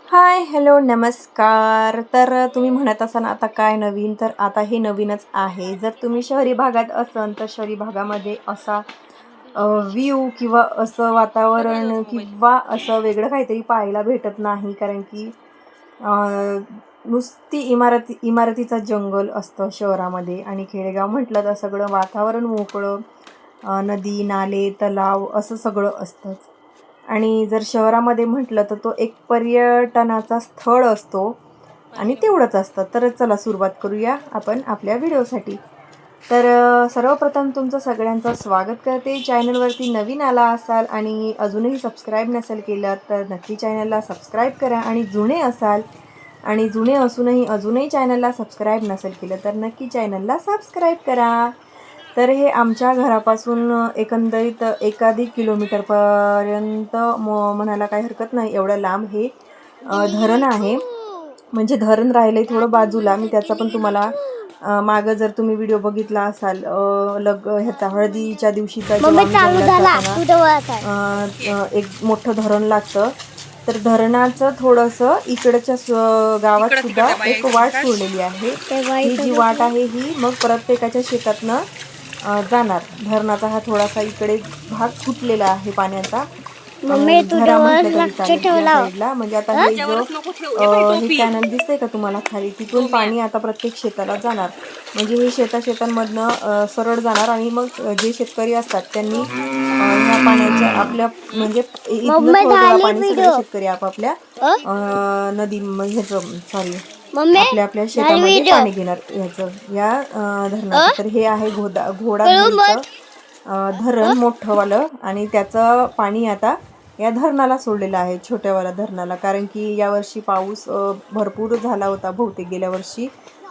हाय, hello, नमस्कार. तर तुम्ही म्हणत असाल आता काय नवीन, तर आता हे नवीनच आहे. जर तुम्ही शहरी भागात असाल तर शहरी भागामध्ये असा व्ह्यू किंवा असं वातावरण किंवा असं वेगळं काहीतरी पाहायला भेटत नाही. कारण की नुसती इमारतीचा जंगल असतं शहरामध्ये, आणि खेडेगाव म्हटलं तर सगळं वातावरण मोकळं, नदी, नाले, तलाव असं सगळं असतंच. आणि जर शहरामध्ये म्हटलं तर तो एक पर्यटनाचा स्थळ असतो आणि तेवढंच असतं. तर चला सुरुवात करूया आपण आपल्या व्हिडिओसाठी. तर सर्वप्रथम तुमचं सगळ्यांचं स्वागत करते. चॅनलवरती नवीन आला असाल आणि अजूनही सबस्क्राईब नसेल केलं तर नक्की चॅनलला सबस्क्राईब करा, आणि जुने असाल आणि जुने असूनही अजूनही चॅनलला सबस्क्राईब नसेल केलं तर नक्की चॅनलला सबस्क्राईब करा. तर हे आमच्या घरापासून एकंदरीत एकाधिक किलोमीटरपर्यंत म्हणायला काही हरकत नाही, एवढं लांब हे धरण आहे. म्हणजे धरण राहिलंय थोडं बाजूला, मी त्याचा पण तुम्हाला मागं जर तुम्ही व्हिडिओ बघितला असाल, ह्याचा हळदीच्या दिवशीचा जेव्हा मी जंगलात जाताना एक मोठं धरण लागतं. तर धरणाचं थोडंसं इकडच्या गावात सुद्धा एक वाट सोडलेली आहे. ही जी वाट आहे ही मग प्रत्येकाच्या शेतातनं जाणार. धरणाचा हा थोडासा इकडे भाग फुटलेला आहे पाण्याचा. झरा म्हटलं तरी चालेल या साईडला. म्हणजे आता हे हे कॅनल दिसतंय का तुम्हाला खाली, तिथून पाणी आता प्रत्येक शेताला जाणार. म्हणजे हे शेतामधनं सरळ जाणार, आणि मग जे शेतकरी असतात त्यांनी ह्या पाण्याच्या आपल्या म्हणजे इथनं थोडं पाणी सगळे शेतकरी आपापल्या नदी ह्याचं सॉरी आपल्या आपल्या शेतामध्ये पाणी घेणार ह्याचं या धरणाचं. तर हे आहे घोडाघाईचं धरण मोठंवालं, आणि त्याचं पाणी आता या धरणाला सोडलेलं आहे, छोट्यावाला धरणाला. कारण की यावर्षी पाऊस भरपूर झाला होता बहुतेक गेल्या वर्षी,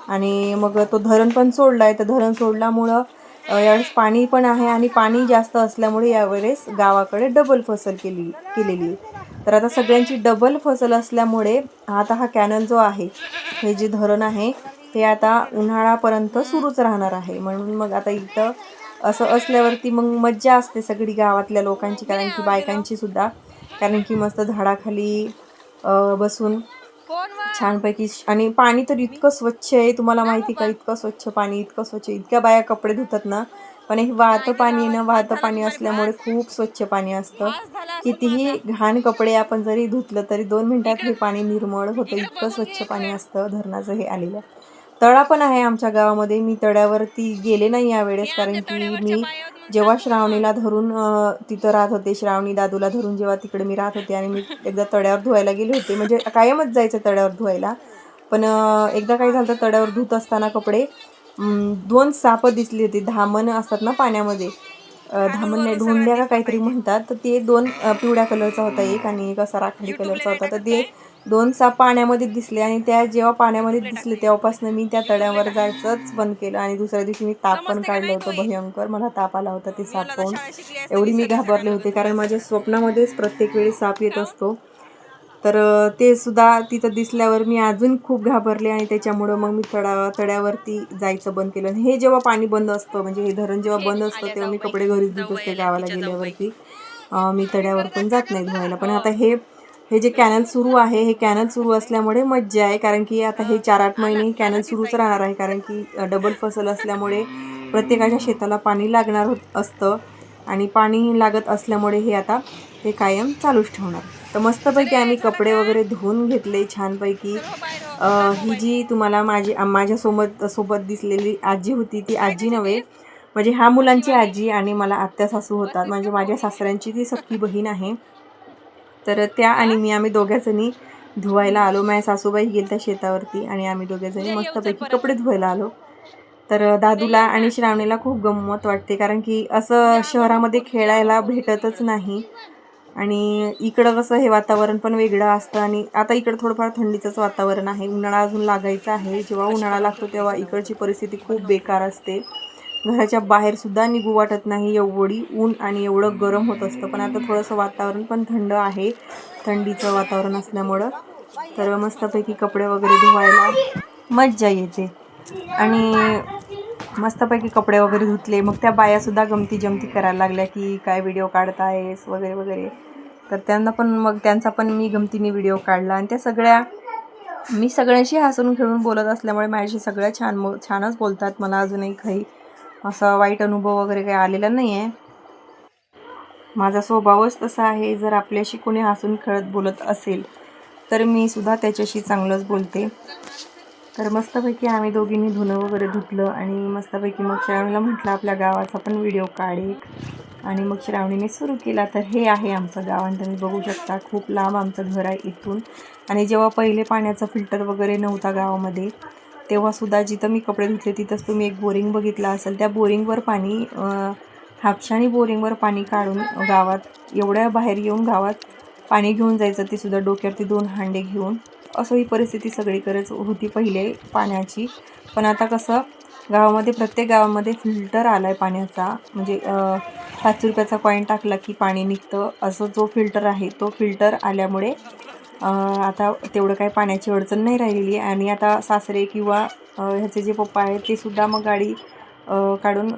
आणि मग तो धरण पण सोडला आहे. तर धरण सोडल्यामुळं यावेळेस पाणी पण आहे, आणि पाणी जास्त असल्यामुळे यावेळेस गावाकडे डबल फसल केलेली आहे. तर आता सगळ्यांची डबल फसल असल्यामुळे आता हा कॅनल जो आहे, हे जे धरण आहे ते आता उन्हाळ्यापर्यंत सुरूच राहणार आहे. म्हणून मग आता इथं असं असल्यावरती मग मज्जा असते सगळी गावातल्या लोकांची, कारण की बायकांची सुद्धा. कारण की मस्त झाडाखाली बसून छानपैकी, आणि पाणी तर इतकं स्वच्छ आहे, तुम्हाला माहिती का, इतकं स्वच्छ पाणी, इतकं स्वच्छ, इतक्या बाया कपडे धुतात ना. पण हे वाहतं पाणी आहे ना, वाहतं पाणी असल्यामुळे खूप स्वच्छ पाणी असतं. कितीही घाण कपडे आपण जरी धुतलं तरी 2 मिनिटात हे पाणी निर्मळ होतं, इतकं स्वच्छ पाणी असतं धरणाचं हे आलेलं. तळा पण आहे आमच्या गावामध्ये. मी तळ्यावरती गेले नाही यावेळेस, कारण की मी जेव्हा श्रावणीला धरून तिथं राहत होते, श्रावणी दादूला धरून जेव्हा तिकडे मी राहत होते, आणि मी एकदा तळ्यावर धुवायला गेले होते. म्हणजे कायमच जायचं तळ्यावर धुवायला. पण एकदा काय झालं, तळ्यावर धुत असताना कपडे 2 सापं दिसली होती. धामण असतात ना पाण्यामध्ये, धामण नाही, धोंड्या का काहीतरी म्हणतात. तर ते 2 पिवळ्या कलरचा होता एक, आणि एक असा राखाडी कलरचा होता. तर ते 2 साप पाण्यामध्ये दिसले, आणि त्या जेव्हा पाण्यामध्ये दिसले तेव्हापासून मी त्या तळ्यावर जायचंच बंद केलं. आणि दुसऱ्या दिवशी मी ताप पण काढलं होतं भयंकर. मला ताप आला होता ते साप पाहून. एवढी मी घाबरले होते, कारण माझ्या स्वप्नामध्येच प्रत्येक वेळी साप येत असतो. तर ते सुद्धा तिथं दिसल्यावर मी अजून खूप घाबरले, आणि त्याच्यामुळं मग मी तळ्यावरती जायचं बंद केलं. आणि हे जेव्हा पाणी बंद असतं, म्हणजे हे धरण जेव्हा बंद असतं, तेव्हा मी कपडे घरीच धुत असते गावाला गेल्यावरती. मी तळ्यावर पण जात नाही धुवायला. पण आता हे हे जे कॅनल सुरू आहे, हे कॅनल सुरू असल्यामुळे मज्जा आहे. कारण की आता हे 4-8 महिने कॅनल सुरूच राहणार आहे, कारण की डबल फसल असल्यामुळे प्रत्येकाच्या शेताला पाणी लागणार असतं, आणि पाणी लागत असल्यामुळे हे कायम चालूच ठेवणार. तर मस्तपैकी आम्ही कपडे वगैरे धुवून घेतले छानपैकी. ही जी तुम्हाला माझ्यासोबत दिसलेली आजी होती, ती आजी नव्हे, म्हणजे ह्या मुलांची आजी, आणि मला आत्या सासू होतात. म्हणजे माझ्या सासऱ्यांची ती सख्खी बहीण आहे. तर त्या आणि आम्ही दोघ्याजणी धुवायला आलो. माझ्या सासूबाई गेल्या शेतावरती, आणि आम्ही दोघेजणी मस्तपैकी कपडे धुवायला आलो. तर दादूला आणि श्रावणीला खूप गंमत वाटते, कारण की असं शहरामध्ये खेळायला भेटतच नाही. आणि इकडं कसं हे वातावरण पण वेगळं असतं, आणि आता इकडं थोडंफार थंडीचंच वातावरण आहे. उन्हाळा अजून लागायचा आहे. जेव्हा उन्हाळा लागतो तेव्हा इकडची परिस्थिती खूप बेकार असते. घराच्या बाहेरसुद्धा निघू वाटत नाही, एवढी ऊन आणि एवढं गरम होत असतं. पण आता थोडंसं वातावरण पण थंड आहे, थंडीचं वातावरण असल्यामुळं. तर मस्तपैकी कपडे वगैरे धुवायला मज्जा येते. आणि मस्तपैकी कपडे वगैरे धुतले. मग त्या बायासुद्धा गमती जमती करायला लागल्या, की काय व्हिडिओ काढतायस वगैरे वगैरे. तर त्यांचा पण मी गमतीने व्हिडिओ काढला आणि मी सगळ्यांशी हसून खेळून बोलत असल्यामुळे माझ्याशी सगळ्या छानच बोलतात. मला अजूनही काही असा वाईट अनुभव वगैरे काही आलेला नाही आहे. माझा स्वभावच तसा आहे, जर आपल्याशी कोणी हसून खेळत बोलत असेल तर मी सुद्धा त्याच्याशी चांगलंच बोलते. तर मस्तपैकी आम्ही दोघींनी धुणं वगैरे धुतलं आणि मस्तपैकी मग श्रावणीला म्हटलं आपल्या गावाचा पण व्हिडिओ काढ एक. आणि मग श्रावणीने सुरू केला. तर हे आहे आमचं गाव आणि तुम्ही बघू शकता खूप लांब आमचं घर आहे इथून. आणि जेव्हा पहिले पाण्याचा फिल्टर वगैरे नव्हता गावामध्ये तेव्हासुद्धा जिथं मी कपडे धुतले तिथंच तुम्ही एक बोरिंग बघितला असेल. त्या बोरिंगवर पाणी हापशानी बोरिंगवर पाणी काढून गावात एवढ्या बाहेर येऊन गावात पाणी घेऊन जायचं, ते सुद्धा डोक्यावरती 2 हांडे घेऊन. असं ही परिस्थिती सगळीकडेच होती पहिले पाण्याची. पण आता कसं प्रत्येक गावामध्ये फिल्टर आला आहे पाण्याचा. म्हणजे 5 रुपयाचा कॉईन टाकला की पाणी निघतं असं जो फिल्टर आहे तो फिल्टर आल्यामुळे आता तेवढं काही पाण्याची अडचण नाही राहिलेली आहे. आणि आता सासरे किंवा ह्याचे जे पप्पा आहेत ते सुद्धा मग गाडी काढून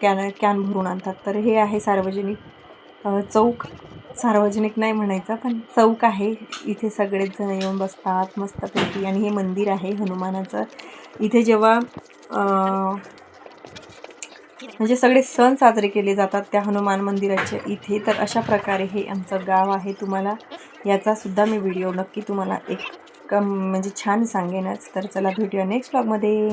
कॅन भरून आणतात. तर हे आहे सार्वजनिक चौक. सार्वजनिक नाही म्हणायचं पण चौक आहे. इथे सगळेच जण येऊन बसतात मस्तपैकी. आणि हे मंदिर आहे हनुमानाचं. इथे जेव्हा म्हणजे सगळे सण साजरे केले जातात त्या हनुमान मंदिराच्या इथे. तर अशा प्रकारे हे आमचं गाव आहे. तुम्हाला याचा सुद्धा मी व्हिडिओ नक्की तुम्हाला म्हणजे छान सांगेनच. तर चला भेटूया नेक्स्ट व्लॉगमध्ये.